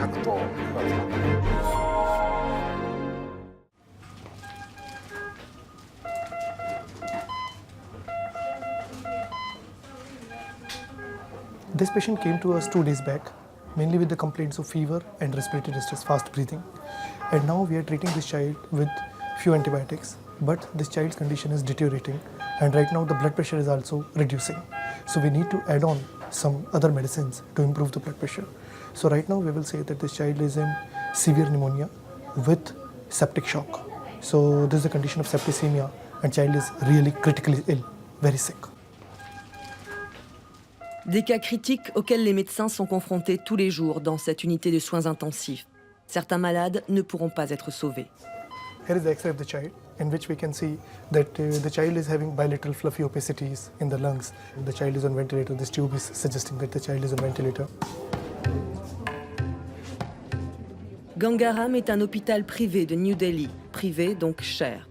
くと。This patient came to us 2 days back, mainly with the complaints of fever and respiratory distress, fast breathing. And now we are treating this child with few antibiotics, but this child's condition is deteriorating, and right now the blood pressure is also reducing. So we need to add on some other medicines to improve the blood pressure. So right now we will say that this child is in severe pneumonia with septic shock. So this is a condition of septicemia, and child is really critically ill, very sick. Des cas critiques auxquels les médecins sont confrontés tous les jours dans cette unité de soins intensifs. Certains malades ne pourront pas être sauvés. Here is the X-ray of the child, in which we can see that the child is having bilateral fluffy opacities in the lungs. The child is on ventilator. This tube is suggesting that the child is on ventilator. Gangaram est un hôpital privé de New Delhi, privé donc cher.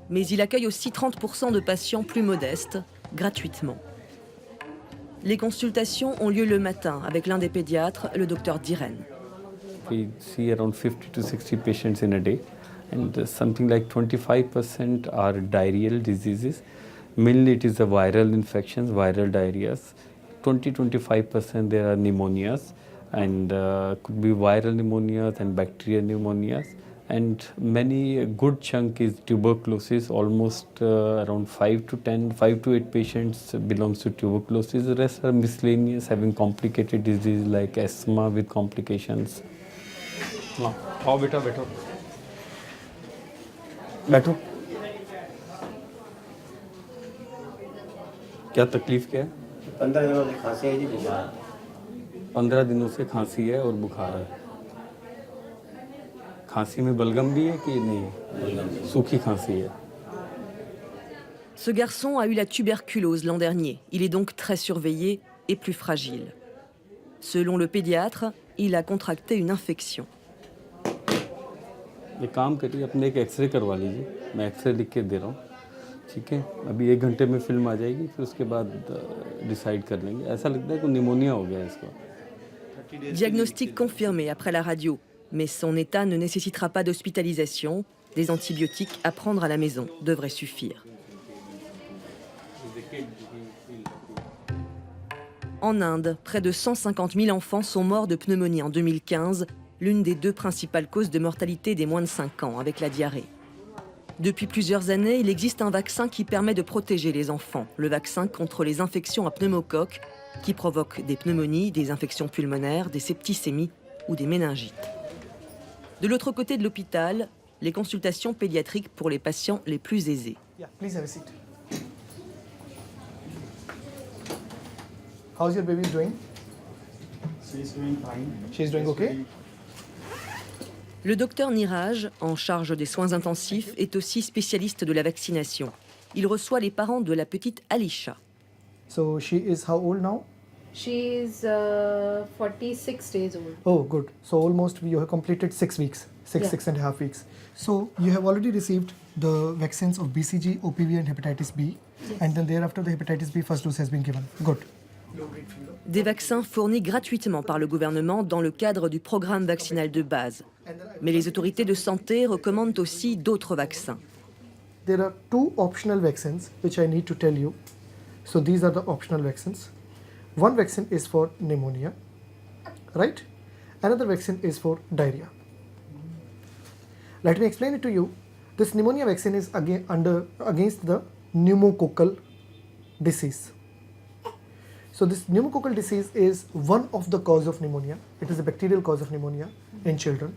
Mais il accueille aussi 30% de patients plus modestes, gratuitement. Les consultations ont lieu le matin avec l'un des pédiatres, le docteur Dhiren. We see around 50 to 60 patients in a day, and something like 25% are diarrheal diseases. Mainly it is the viral infections, viral diarrheas. 20-25% there are pneumonias, and could be viral pneumonias and bacterial pneumonias. And many, a good chunk is tuberculosis, almost around 5 to 8 patients belongs to tuberculosis. The rest are miscellaneous, having complicated disease like asthma with complications. आओ बेटा बैठो बैठो क्या तकलीफ क्या है 15 दिनों से खांसी है जी बुखार 15 दिनों से खांसी है और बुखार है खांसी में बलगम भी है कि नहीं सूखी खांसी है Ce garçon a eu la tuberculose l'an dernier. Il est donc très surveillé et plus fragile. Selon le pédiatre, il a contracté une infection. ये काम करिए अपने एक एक्सरे करवा लीजिए मैं एक्सरे लिख के दे रहा हूँ ठीक है अभी 1 घंटे में फिल्म आ जाएगी फिर उसके बाद डिसाइड कर लेंगे ऐसा लगता है कि निमोनिया हो गया इसको Diagnostic confirmé après la radio, mais son état ne nécessitera pas d'hospitalisation. Des antibiotiques à prendre à la maison devraient suffire. En Inde, près de 150 000 enfants sont morts de pneumonie en 2015, l'une des 2 principales causes de mortalité des moins de 5 ans, avec la diarrhée. Depuis plusieurs années, il existe un vaccin qui permet de protéger les enfants, le vaccin contre les infections à pneumocoque, qui provoquent des pneumonies, des infections pulmonaires, des septicémies ou des méningites. De l'autre côté de l'hôpital, les consultations pédiatriques pour les patients les plus aisés. Yeah, please have a seat. How's your baby doing? She's doing fine. She's doing okay? Le docteur Niraj, en charge des soins intensifs, est aussi spécialiste de la vaccination. Il reçoit les parents de la petite Alisha. So she is how old now? She is 46 days old. Oh, good. So almost you have completed 6 weeks, Yeah. 6.5 weeks. So you have already received the vaccines of BCG, OPV and hepatitis B. Yes. And then thereafter the hepatitis B first dose has been given. Good. Des vaccins fournis gratuitement par le gouvernement dans le cadre du programme vaccinal de base. Mais les autorités de santé recommandent aussi d'autres vaccins. There are 2 optional vaccines which I need to tell you. So these are the optional vaccines. One vaccine is for pneumonia, right? Another vaccine is for diarrhea. Let me explain it to you. This pneumonia vaccine is against the pneumococcal disease. So this pneumococcal disease is one of the cause of pneumonia. It is a bacterial cause of pneumonia in children,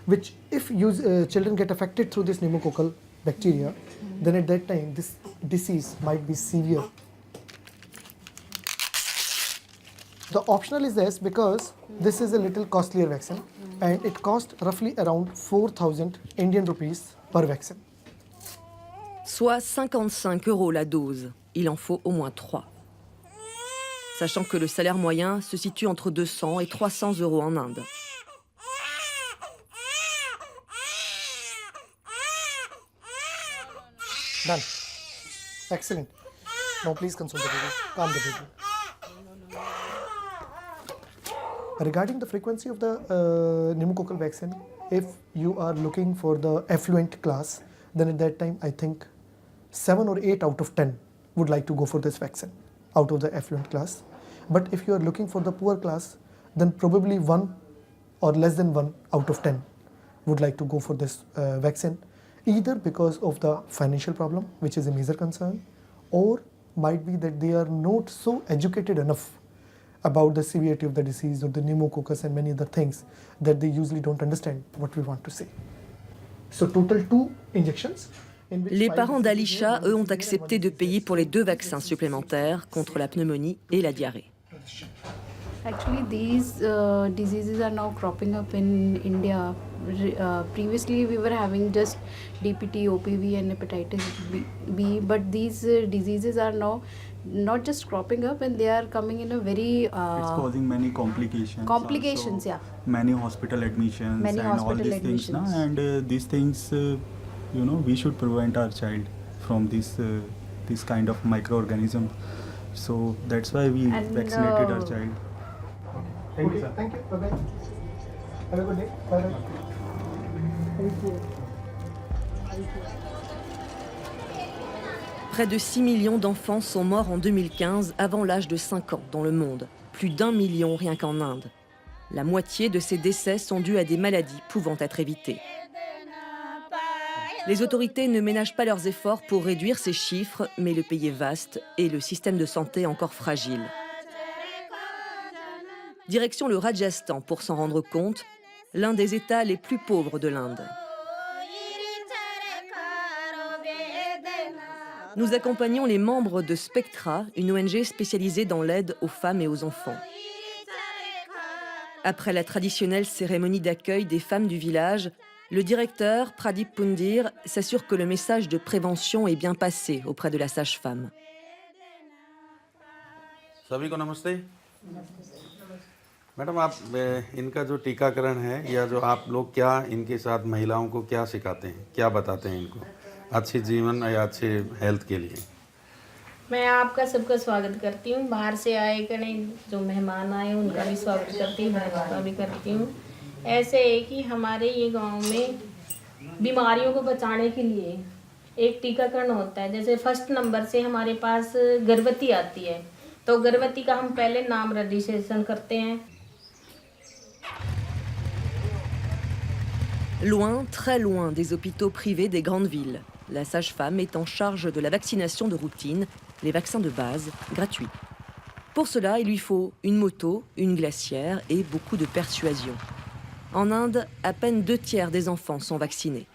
which if children get affected through this pneumococcal bacteria, then at that time this disease might be severe. The optional is this because this is a little costlier vaccine and it costs roughly around 4,000 Indian rupees per vaccine. Soit 55 € la dose. Il en faut au moins 3. Sachant que le salaire moyen se situe entre 200 et 300 € en Inde. Done. Excellent. Now please console the baby. Calm the baby. Regarding the frequency of the pneumococcal vaccine, if you are looking for the affluent class, then at that time I think 7 or 8 out of 10 would like to go for this vaccine out of the affluent class. But if you are looking for the poor class, then probably 1 or less than 1 out of 10 would like to go for this vaccine, either because of the financial problem, which is a major concern, or might be that they are not so educated enough about the severity of the disease or the pneumococcus and many other things that they usually don't understand what we want to say. So total 2 injections. Les parents d'Alisha, eux, ont accepté de payer pour les 2 vaccins supplémentaires contre la pneumonie et la diarrhée. Actually, these diseases are now cropping up in India. Previously, we were having just DPT, OPV, and hepatitis B, but these diseases are now not just cropping up, and they are coming in a very It's causing many complications. complications. Also, Yeah. Many hospital admissions Many and all hospital these things. admissions. And these things, we should prevent our child from this kind of microorganism. So that's why we And, vaccinated our child. Thank you, sir. Thank you. Bye bye. Have a good day. Bye bye. Près de 6 millions d'enfants sont morts en 2015 avant l'âge de 5 ans dans le monde. Plus d'1 million rien qu'en Inde. La moitié de ces décès sont dus à des maladies pouvant être évitées. Les autorités ne ménagent pas leurs efforts pour réduire ces chiffres, mais le pays est vaste et le système de santé encore fragile. Direction le Rajasthan pour s'en rendre compte, l'un des États les plus pauvres de l'Inde. Nous accompagnons les membres de Spectra, une ONG spécialisée dans l'aide aux femmes et aux enfants. Après la traditionnelle cérémonie d'accueil des femmes du village, le directeur, Pradip Pundir, s'assure que le message de prévention est bien passé auprès de la sage-femme. सभी को नमस्ते मैडम आप इनका जो टीकाकरण है या जो आप लोग क्या इनके साथ महिलाओं को क्या सिखाते हैं क्या बताते हैं इनको अच्छे जीवन या अच्छे हेल्थ के लिए मैं आपका सबका स्वागत करती हूँ बाहर से आए कने जो मेहमान आए उनका भी स्वागत करती हूँ बहनों का भी करती हूँ ऐसे है कि हमारे ये गांव में बीमारियों को बचाने के लिए एक टीकाकरण होता है जैसे फर्स्ट नंबर से हमारे पास गर्भवती आती है तो गर्भवती का हम पहले नाम रजिस्ट्रेशन करते हैं Loin, très loin des hôpitaux privés des grandes villes, la sage-femme est en charge de la vaccination de routine, les vaccins de base, gratuits. Pour cela, il lui faut une moto, une glacière et beaucoup de persuasion. En Inde, à peine 2/3 des enfants sont vaccinés.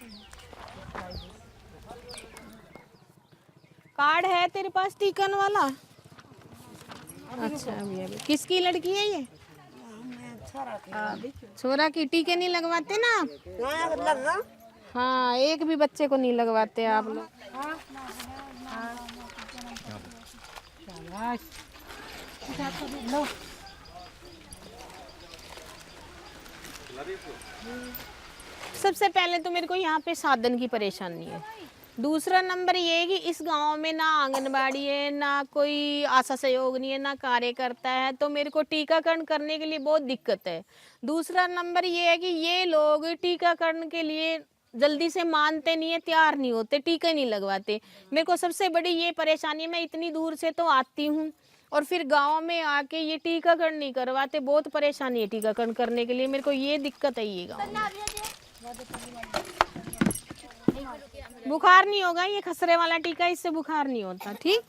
Card है तेरे पास टीकन वाला अच्छा अभी अभी किसकी लड़की है ये छोरा की टीके नहीं लगवाते ना आप हाँ एक भी बच्चे को नहीं लगवाते आप लोग सबसे पहले तो मेरे को यहाँ पे साधन की परेशानी है दूसरा नंबर ये है कि इस गांव में ना आंगनबाड़ी है ना कोई आशा सहयोग नहीं है ना कार्यकर्ता है तो मेरे को टीकाकरण करने के लिए बहुत दिक्कत है दूसरा नंबर ये है कि ये लोग टीकाकरण के लिए जल्दी से मानते नहीं है तैयार नहीं होते टीके नहीं लगवाते मेरे को सबसे बड़ी ये परेशानी है मैं इतनी दूर से तो आती हूँ और फिर गांव में आके ये टीकाकरण नहीं करवाते बहुत परेशानी है टीकाकरण करने के लिए मेरे को ये दिक्कत है ये गाँव बुखार नहीं होगा ये खसरे वाला टीका इससे बुखार नहीं होता ठीक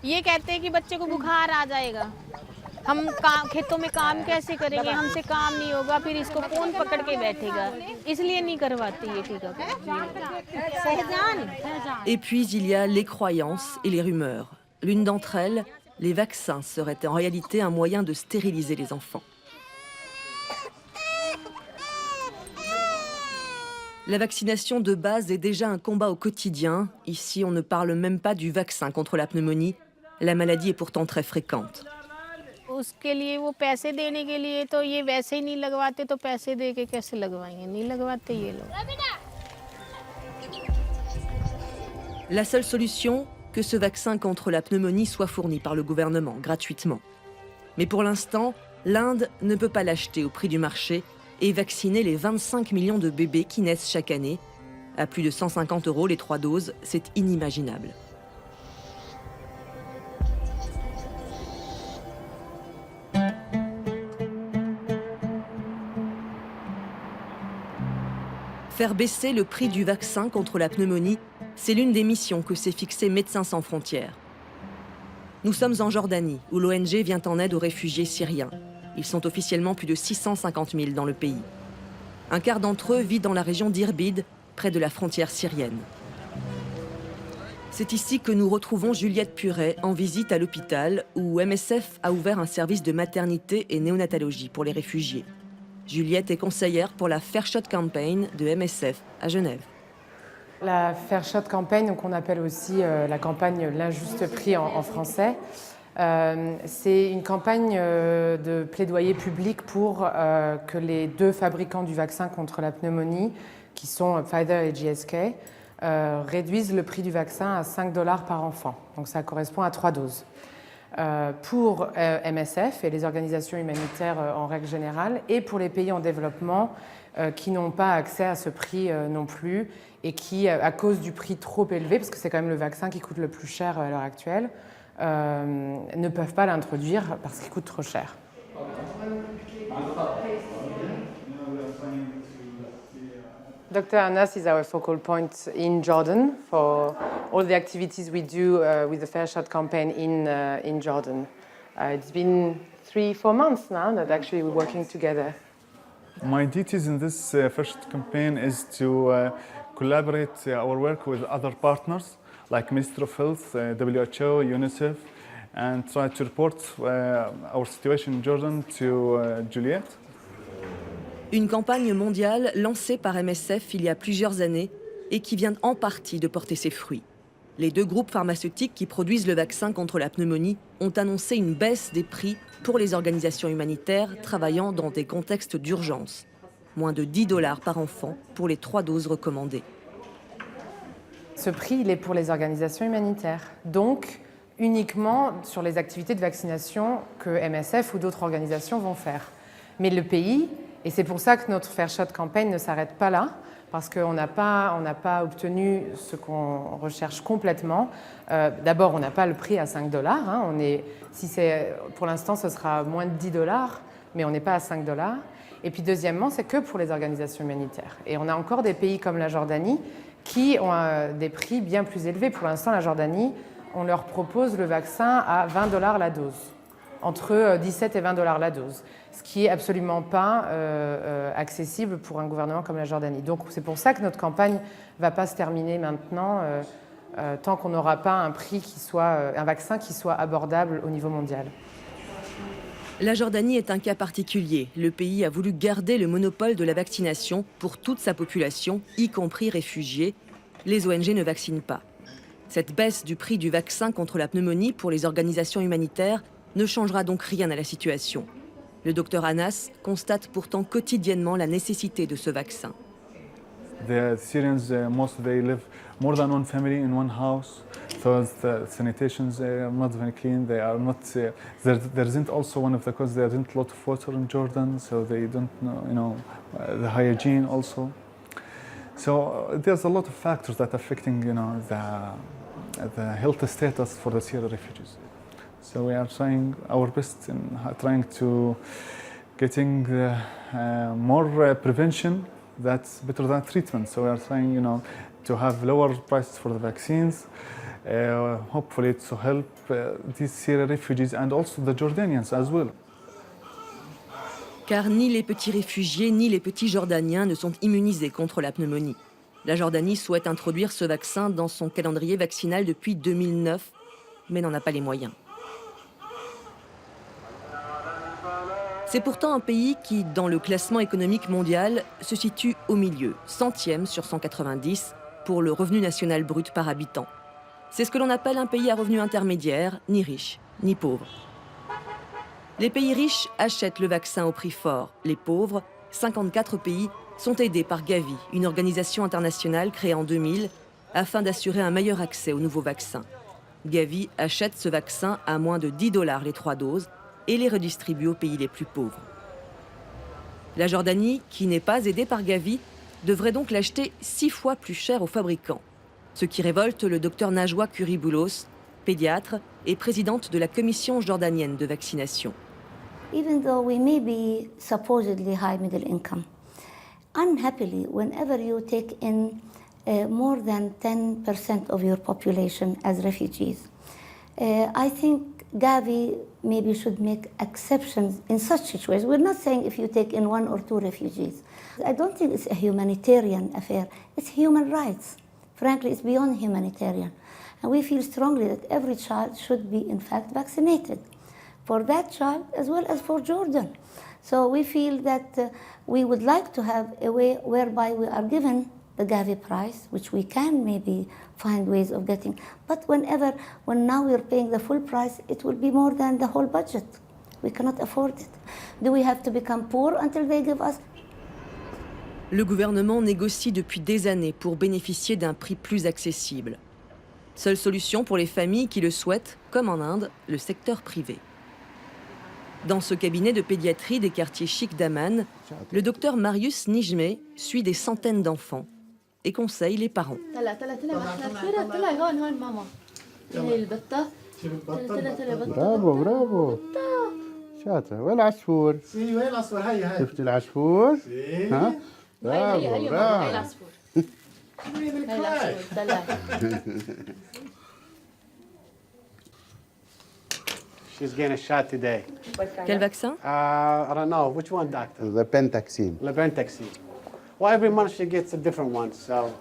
ये कहते हैं कि बच्चे को बुखार आ जाएगा हम खेतों में काम कैसे करेंगे हमसे काम नहीं होगा फिर इसको कौन पकड़ के बैठेगा इसलिए नहीं करवाते ये टीका Et puis il y a les croyances et les rumeurs. L'une d'entre elles, les vaccins seraient en réalité un moyen de stériliser les enfants. La vaccination de base est déjà un combat au quotidien. Ici, on ne parle même pas du vaccin contre la pneumonie. La maladie est pourtant très fréquente. उसके लिए वो पैसे देने के लिए तो ये वैसे ही नहीं लगवाते तो पैसे दे के कैसे लगवाएंगे नहीं लगवाते ये लोग La seule solution, que ce vaccin contre la pneumonie soit fourni par le gouvernement gratuitement. Mais pour l'instant, l'Inde ne peut pas l'acheter au prix du marché et vacciner les 25 millions de bébés qui naissent chaque année. À plus de 150 € les 3 doses, c'est inimaginable. Faire baisser le prix du vaccin contre la pneumonie, c'est l'une des missions que s'est fixée Médecins sans frontières. Nous sommes en Jordanie, où l'ONG vient en aide aux réfugiés syriens. Ils sont officiellement plus de 650 000 dans le pays. Un quart d'entre eux vit dans la région d'Irbid, près de la frontière syrienne. C'est ici que nous retrouvons Juliette Puret en visite à l'hôpital, où MSF a ouvert un service de maternité et néonatologie pour les réfugiés. Juliette est conseillère pour la Fair Shot Campaign de MSF à Genève. La Fair Shot Campaign, donc on appelle aussi la campagne L'Injuste Prix en français, c'est une campagne de plaidoyer public pour que les 2 fabricants du vaccin contre la pneumonie, qui sont Pfizer et GSK, réduisent le prix du vaccin à 5 $ par enfant. Donc ça correspond à 3 doses. Pour MSF et les organisations humanitaires en règle générale, et pour les pays en développement qui n'ont pas accès à ce prix non plus, et qui, à cause du prix trop élevé, parce que c'est quand même le vaccin qui coûte le plus cher à l'heure actuelle, ne peuvent pas l'introduire parce qu'il coûte trop cher. Dr. Anas is our focal point in Jordan for all the activities we do with the Fair Shot campaign in Jordan. It's been 3-4 months now that actually we're working together. My duties in this Fair Shot campaign is to collaborate our work with other partners like Ministry of Health, WHO, UNICEF, and try to report our situation in Jordan to Juliette. Une campagne mondiale lancée par MSF il y a plusieurs années et qui vient en partie de porter ses fruits. Les 2 groupes pharmaceutiques qui produisent le vaccin contre la pneumonie ont annoncé une baisse des prix pour les organisations humanitaires travaillant dans des contextes d'urgence. Moins de 10 $ par enfant pour les 3 doses recommandées. Ce prix, il est pour les organisations humanitaires. Donc, uniquement sur les activités de vaccination que MSF ou d'autres organisations vont faire. Mais le pays, et c'est pour ça que notre Fair Shot Campaign ne s'arrête pas là, parce qu'on n'a pas obtenu ce qu'on recherche complètement. D'abord, on n'a pas le prix à 5 $. Pour l'instant, ce sera moins de 10 $, mais on n'est pas à 5 $. Et puis deuxièmement, c'est que pour les organisations humanitaires. Et on a encore des pays comme la Jordanie qui ont des prix bien plus élevés. Pour l'instant, la Jordanie, on leur propose le vaccin à 20 $ la dose, entre 17 et 20 $ la dose, ce qui est absolument pas accessible pour un gouvernement comme la Jordanie. Donc c'est pour ça que notre campagne ne va pas se terminer maintenant tant qu'on n'aura pas un prix un vaccin qui soit abordable au niveau mondial. La Jordanie est un cas particulier. Le pays a voulu garder le monopole de la vaccination pour toute sa population, y compris réfugiés. Les ONG ne vaccinent pas. Cette baisse du prix du vaccin contre la pneumonie pour les organisations humanitaires ne changera donc rien à la situation. Le docteur Anas constate pourtant quotidiennement la nécessité de ce vaccin. The Syrians, most they live more than one family in one house, so the sanitations are not very clean. They are not. There isn't also one of the causes. There isn't a lot of water in Jordan, so they don't know, the hygiene also. So there's a lot of factors that are affecting, the health status for the Syrian refugees. So we are trying our best in trying to getting more prevention. That's better than treatment. So we are trying, to have lower prices for the vaccines, hopefully to help these Syrian refugees and also the Jordanians as well. Car ni les petits réfugiés ni les petits Jordaniens ne sont immunisés contre la pneumonie. La Jordanie souhaite introduire ce vaccin dans son calendrier vaccinal depuis 2009, mais n'en a pas les moyens. C'est pourtant un pays qui, dans le classement économique mondial, se situe au milieu, 100e sur 190 pour le revenu national brut par habitant. C'est ce que l'on appelle un pays à revenu intermédiaire, ni riche, ni pauvre. Les pays riches achètent le vaccin au prix fort. Les pauvres, 54 pays, sont aidés par Gavi, une organisation internationale créée en 2000 afin d'assurer un meilleur accès au nouveau vaccin. Gavi achète ce vaccin à moins de 10 $ les 3 doses, et les redistribue aux pays les plus pauvres. La Jordanie, qui n'est pas aidée par Gavi, devrait donc l'acheter 6 fois plus cher aux fabricants. Ce qui révolte le docteur Najwa Curry-Boulos, pédiatre et présidente de la commission jordanienne de vaccination. Even though we may be supposedly high middle income, unhappily, whenever you take in more than 10% of your population as refugees, I think Gavi maybe should make exceptions in such situations. We're not saying if you take in 1 or 2 refugees. I don't think it's a humanitarian affair. It's human rights. Frankly, it's beyond humanitarian. And we feel strongly that every child should be, in fact, vaccinated. For that child as well as for Jordan. So we feel that we would like to have a way whereby we are given the Gavi price, which we can maybe find ways of getting. But when now we're paying the full price, it will be more than the whole budget. We cannot afford it. Do we have to become poor until they give us? Le gouvernement négocie depuis des années pour bénéficier d'un prix plus accessible. Seule solution pour les familles qui le souhaitent, comme en Inde, le secteur privé. Dans ce cabinet de pédiatrie des quartiers chics d'Amman, le docteur Marius Nijmeh suit des centaines d'enfants et conseille les parents. برافو برافو شاطرة وين العصفور؟ وين العصفور؟ هيا شفت العصفور؟ ها؟ برافو برافو She's getting a shot today. Quel vaccin? I don't know. Which one, doctor? The Pentaxine. The Pentaxine. Well, every month she gets a different one, so...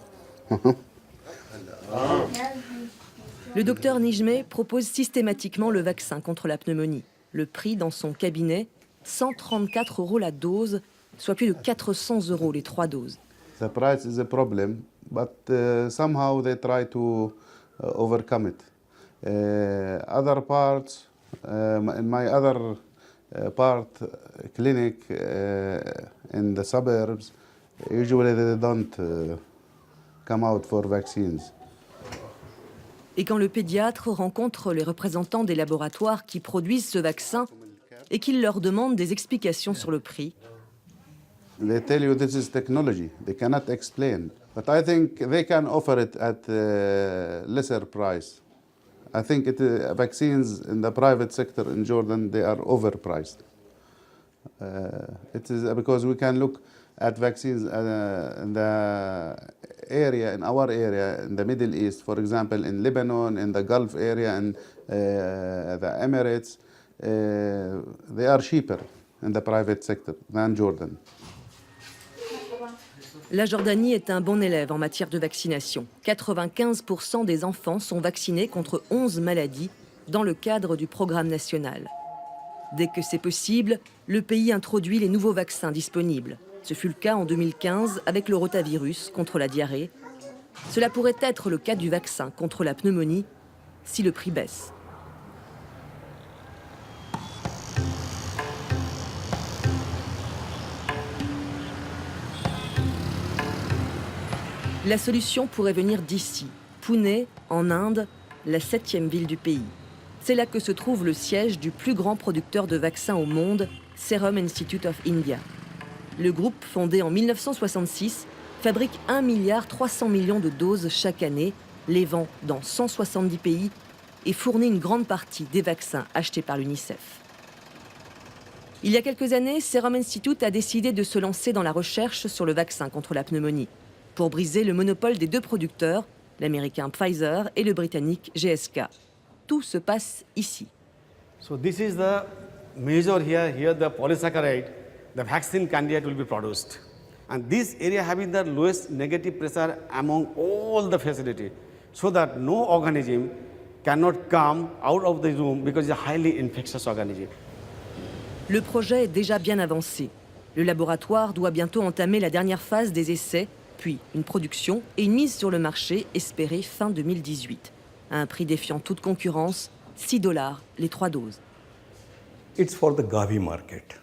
Le docteur Nijmeh propose systématiquement le vaccin contre la pneumonie. Le prix dans son cabinet, 134 € la dose, soit plus de 400 € les 3 doses. The price is a problem, but somehow they try to overcome it. Other parts, in my other clinic in the suburbs, usually they don't come out for vaccines. Et quand le pédiatre rencontre les représentants des laboratoires qui produisent ce vaccin et qu'il leur demande des explications sur le prix, they tell you this is technology. They cannot explain. But I think they can offer it at a lesser price. I think vaccines in the private sector in Jordan, they are overpriced. It is because we can look at vaccines in the area, in our area, in the Middle East, for example, in Lebanon, in the Gulf area, and the Emirates, they are cheaper in the private sector than Jordan. La Jordanie est un bon élève en matière de vaccination. 95% des enfants sont vaccinés contre 11 maladies dans le cadre du programme national. Dès que c'est possible, le pays introduit les nouveaux vaccins disponibles. Ce fut le cas en 2015 avec le rotavirus contre la diarrhée. Cela pourrait être le cas du vaccin contre la pneumonie si le prix baisse. La solution pourrait venir d'ici, Pune, en Inde, la 7e ville du pays. C'est là que se trouve le siège du plus grand producteur de vaccins au monde, Serum Institute of India. Le groupe, fondé en 1966, fabrique 1,3 milliard de doses chaque année, les vend dans 170 pays et fournit une grande partie des vaccins achetés par l'UNICEF. Il y a quelques années, Serum Institute a décidé de se lancer dans la recherche sur le vaccin contre la pneumonie, pour briser le monopole des deux producteurs, l'américain Pfizer et le britannique GSK. Tout se passe ici. So this is the major here the polysaccharide, the vaccine candidate will be produced. And this area having the lowest negative pressure among all the facility, so that no organism cannot come out of the room because it's a highly infectious organism. Le projet est déjà bien avancé. Le laboratoire doit bientôt entamer la dernière phase des essais, puis une production et une mise sur le marché espérée fin 2018. À un prix défiant toute concurrence, $6 les 3 doses. It's for the Gavi market.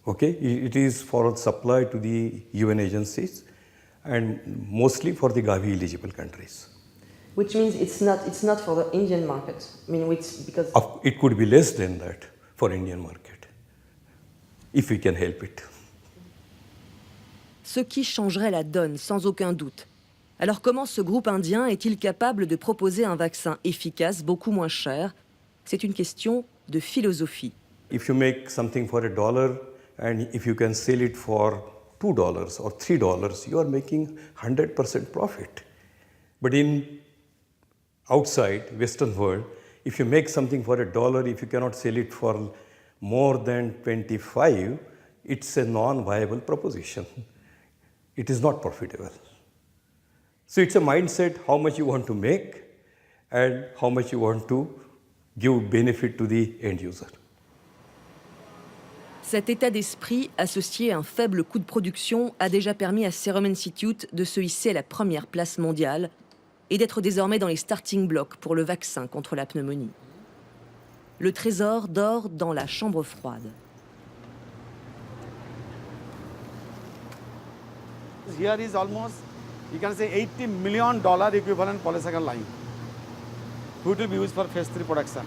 Okay, it is for supply to the UN agencies and mostly for the Gavi eligible countries. Which means it's not for the Indian market. I mean, because It could be less than that, for Indian market, if we can help it. Ce qui changerait la donne, sans aucun doute. Alors comment ce groupe indien est-il capable de proposer un vaccin efficace, beaucoup moins cher? C'est une question de philosophie. If you make something for $1 and if you can sell it for $2 or $3, you are making 100% profit. But in outside Western world, if you make something for $1, if you cannot sell it for more than 25, it's a non-viable proposition. It is not profitable. So it's a mindset how much you want to make and how much you want to give benefit to the end user. Cet état d'esprit, associé à un faible coût de production, a déjà permis à Serum Institute de se hisser à la première place mondiale et d'être désormais dans les starting blocks pour le vaccin contre la pneumonie. Le trésor dort dans la chambre froide. Here is almost, you can say, $80 million equivalent polysaccharide line, which will be used for phase 3 production.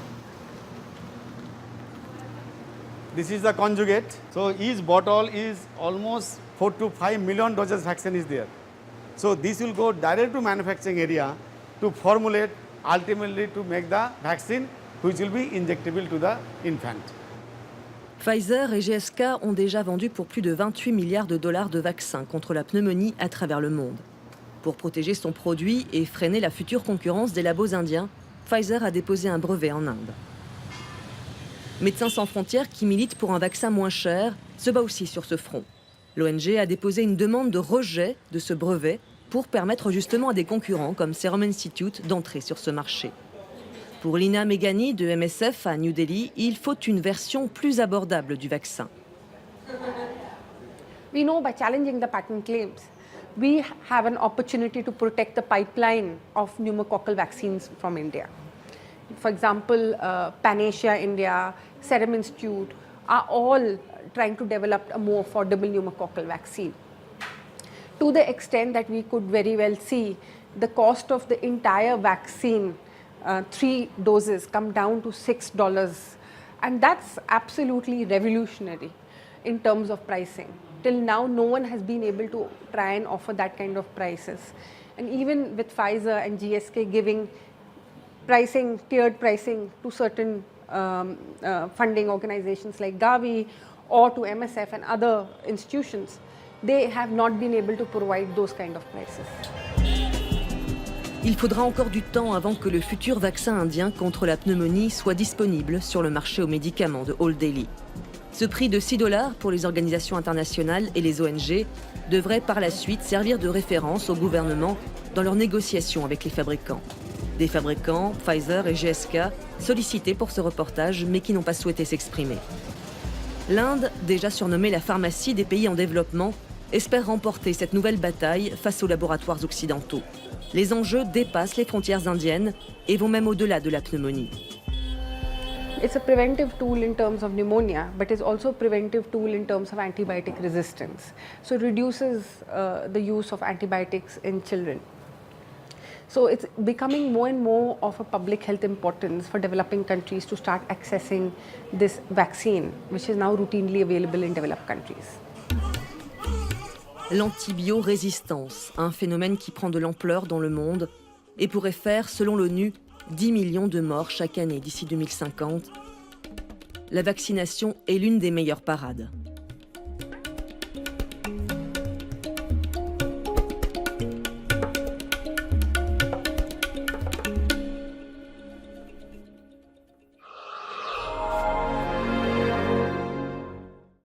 This is the conjugate. So each bottle is almost 4 to 5 million doses vaccine is there. So this will go direct to manufacturing area to formulate, ultimately to make the vaccine which will be injectable to the infant. Pfizer et GSK ont déjà vendu pour plus de 28 milliards de dollars de vaccins contre la pneumonie à travers le monde. Pour protéger son produit et freiner la future concurrence des labos indiens, Pfizer a déposé un brevet en Inde. Médecins sans frontières, qui milite pour un vaccin moins cher, se bat aussi sur ce front. L'ONG a déposé une demande de rejet de ce brevet pour permettre justement à des concurrents comme Serum Institute d'entrer sur ce marché. Pour Lina Meghani de MSF à New Delhi, il faut une version plus abordable du vaccin. We know by challenging the patent claims, we have an opportunity to protect the pipeline of pneumococcal vaccines from India. For example, Panasia India, Serum Institute are all trying to develop a more affordable pneumococcal vaccine. To the extent that we could very well see the cost of the entire vaccine, 3 doses, come down to $6. And that's absolutely revolutionary in terms of pricing. Till now, no one has been able to try and offer that kind of prices. And even with Pfizer and GSK giving pricing, tiered pricing to certain funding organizations like Gavi or to MSF and other institutions, they have not been able to provide those kind of prices. Il faudra encore du temps avant que le futur vaccin indien contre la pneumonie soit disponible sur le marché aux médicaments de Old Delhi. Ce prix de $6 pour les organisations internationales et les ONG devrait par la suite servir de référence au gouvernement dans leurs négociations avec les fabricants. Des fabricants, Pfizer et GSK, sollicités pour ce reportage mais qui n'ont pas souhaité s'exprimer. L'Inde, déjà surnommée la pharmacie des pays en développement, espère remporter cette nouvelle bataille face aux laboratoires occidentaux. Les enjeux dépassent les frontières indiennes et vont même au-delà de la pneumonie. It's a preventive tool in terms of pneumonia, but it's also a preventive tool in terms of antibiotic resistance. So it reduces the use of antibiotics in children. So it's becoming more and more of a public health importance for developing countries to start accessing this vaccine, which is now routinely available in developed countries. L'antibiorésistance, un phénomène qui prend de l'ampleur dans le monde et pourrait faire, selon l'ONU, 10 millions de morts chaque année d'ici 2050. La vaccination est l'une des meilleures parades.